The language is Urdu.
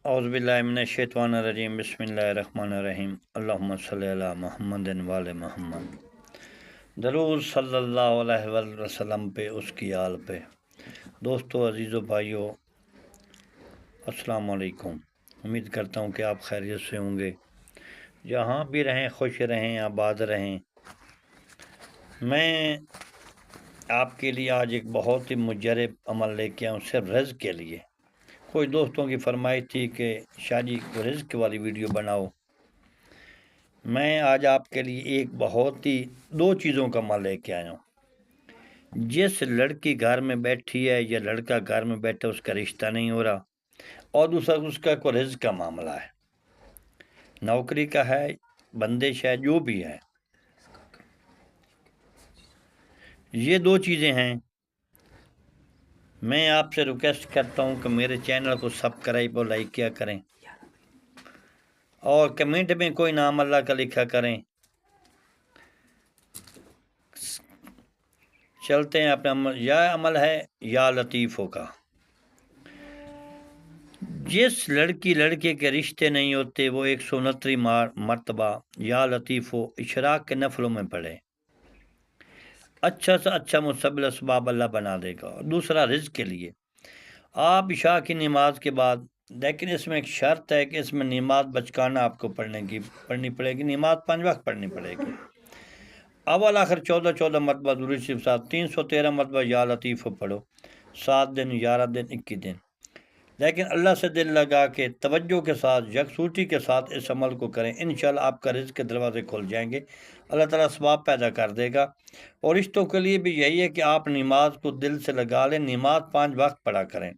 اعوذ باللہ من الشیطان الرجیم بسم اللہ الرحمن الرحیم اللہم صلی علی محمد وآل محمد۔ درود صلی اللہ علیہ وآلہ وسلم پہ، اس کی آل پہ۔ دوستو، عزیز و بھائیو، السلام علیکم۔ امید کرتا ہوں کہ آپ خیریت سے ہوں گے، جہاں بھی رہیں خوش رہیں، آباد رہیں۔ میں آپ کے لیے آج ایک بہت ہی مجرب عمل لے کے آؤں، صرف رزق کے لیے۔ کوئی دوستوں کی فرمائش تھی کہ شاہ جی رزق والی ویڈیو بناؤ۔ میں آج آپ کے لیے ایک بہت ہی دو چیزوں کا عمل لے کے آیا ہوں۔ جس لڑکی گھر میں بیٹھی ہے یا لڑکا گھر میں بیٹھا، اس کا رشتہ نہیں ہو رہا، اور دوسرا اس کا کوئی رزق کا معاملہ ہے، نوکری کا ہے، بندش ہے، جو بھی ہے، یہ دو چیزیں ہیں۔ میں آپ سے ریکویسٹ کرتا ہوں کہ میرے چینل کو سبسکرائب اور لائک کیا کریں، اور کمنٹ میں کوئی نام اللہ کا لکھا کریں۔ چلتے ہیں اپنے عمل۔ یہ عمل ہے یا لطیفوں کا۔ جس لڑکے کے رشتے نہیں ہوتے، وہ 169 مرتبہ یا لطیفو اشراق کے نفلوں میں پڑھے، اچھا سے اچھا مسبل اسباب اللہ بنا دے گا۔ اور دوسرا رزق کے لیے آپ عشاء کی نماز کے بعد، لیکن اس میں ایک شرط ہے کہ اس میں نماز بچکانا آپ کو پڑھنی پڑے گی۔ نماز 5 وقت پڑھنی پڑے گی۔ اول آخر 14 مرتبہ درود شریف کے ساتھ 313 مرتبہ یا لطیف پڑھو، 7 دن، 11 دن، 21 دن۔ لیکن اللہ سے دل لگا کے توجہ کے ساتھ، یکسوٹی کے ساتھ اس عمل کو کریں، انشاءاللہ آپ کا رزق کے دروازے کھل جائیں گے، اللہ تعالیٰ ثواب پیدا کر دے گا۔ اور رشتوں کے لیے بھی یہی ہے کہ آپ نماز کو دل سے لگا لیں، نماز 5 وقت پڑھا کریں۔